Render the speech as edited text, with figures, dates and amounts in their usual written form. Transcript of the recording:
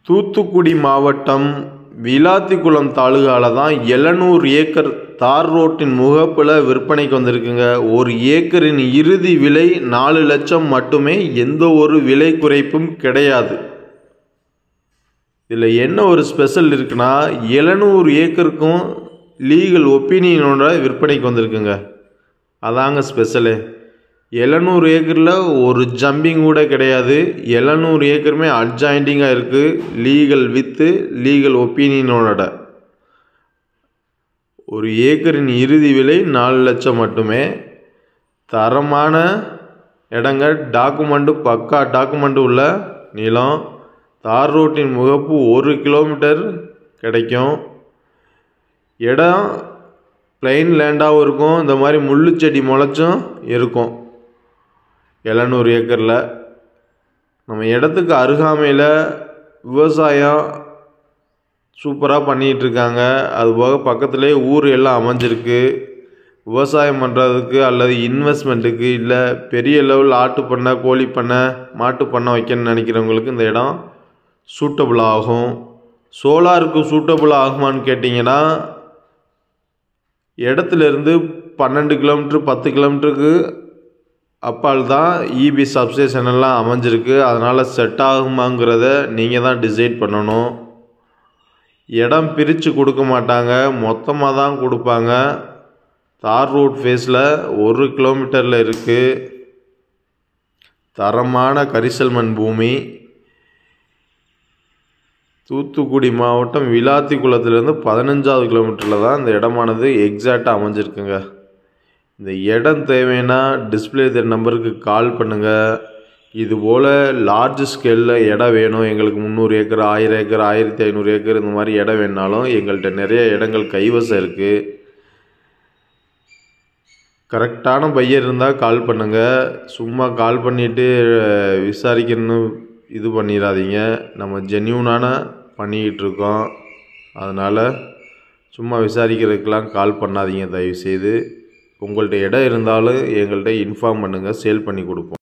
தூத்துக்குடி மாவட்டம் விளாத்திக்குளம் தாலுகாவில் தான் 700 ஏக்கர் தார் ரோட்டின் முகப்பில் விற்பனைக்கு வந்திருக்குங்க. ஒரு ஏக்கரின் இறுதி விலை 4 லட்சம் மட்டுமே. எந்த ஒரு விலை குறைப்பும் கிடையாது. இதில் என்ன ஒரு ஸ்பெஷல் இருக்குன்னா, 700 ஏக்கருக்கும் லீகல் ஒப்பீனியனோட விற்பனைக்கு வந்திருக்குங்க. அதாங்க ஸ்பெஷலு. 700 ஏக்கரில் ஒரு ஜம்பிங் கூட கிடையாது. 700 ஏக்கருமே அட்ஜாயிண்டிங்காக இருக்குது. Legal with legal ஒப்பீனியனோட. ஒரு ஏக்கரின் இறுதி விலை 4 லட்சம் மட்டுமே. தரமான இடங்க, டாக்குமெண்ட்டு பக்கா டாக்குமெண்ட்டு உள்ள நிலம். தார் ரோட்டின் முகப்பு 1 கிலோமீட்டர் கிடைக்கும். இடம் பிளைன் லேண்டாகவும் இருக்கும். இந்த மாதிரி முள்ளு செடி முளைச்சும் இருக்கும். 700 ஏக்கரில் நம்ம இடத்துக்கு அருகாமையில் விவசாயம் சூப்பராக பண்ணிகிட்ருக்காங்க. அதுபோக பக்கத்துலேயே ஊர் எல்லாம் அமைஞ்சிருக்கு. விவசாயம் பண்ணுறதுக்கு அல்லது இன்வெஸ்ட்மெண்ட்டுக்கு, இல்லை பெரிய லெவல் ஆட்டு பண்ணை, கோழி பண்ணை, மாட்டு பண்ணை வைக்கணும்னு நினைக்கிறவங்களுக்கு இந்த இடம் சூட்டபுள் ஆகும். சோலாருக்கு சூட்டபுள் ஆகுமான்னு கேட்டிங்கன்னா, இடத்துலேருந்து 12 கிலோமீட்டர் 10 கிலோமீட்டருக்கு அப்பால் தான் இபி சப்ஸ்டேஷன் எல்லாம் அமைஞ்சிருக்கு. அதனால் செட் ஆகுமாங்கிறத நீங்கள் தான் டிசைட் பண்ணணும். இடம் பிரித்து கொடுக்க மாட்டாங்க, மொத்தமாக தான் கொடுப்பாங்க. தார் ரோட் ஃபேஸில் 1 கிலோமீட்டரில் இருக்குது. தரமான கரிசல் மண் பூமி. தூத்துக்குடி மாவட்டம் விளாத்திக்குளத்துலேருந்து 15வது கிலோமீட்டரில் தான் இந்த இடமானது எக்ஸாக்டாக அமைஞ்சிருக்குங்க. இந்த இடம் தேவைன்னா டிஸ்பிளே நம்பருக்கு கால் பண்ணுங்கள். இதுபோல் லார்ஜ் ஸ்கேலில் இடம் வேணும், எங்களுக்கு 300 ஏக்கர் 1000 ஏக்கர் 1500 ஏக்கர் இந்த மாதிரி இடம் வேணாலும் எங்கள்கிட்ட நிறைய இடங்கள் கைவசம் இருக்குது. கரெக்டான பையர் இருந்தால் கால் பண்ணுங்கள். சும்மா கால் பண்ணிவிட்டு விசாரிக்கணும்னு இது பண்ணிடாதீங்க. நம்ம ஜென்யூனான பண்ணிக்கிட்டு இருக்கோம். அதனால் சும்மா விசாரிக்கிறதுக்கெலாம் கால் பண்ணாதீங்க தயவுசெய்து. உங்கள்கிட்ட இடம் இருந்தாலும் எங்கள்கிட்ட இன்ஃபார்ம் பண்ணுங்கள், சேல் பண்ணி கொடுப்போம்.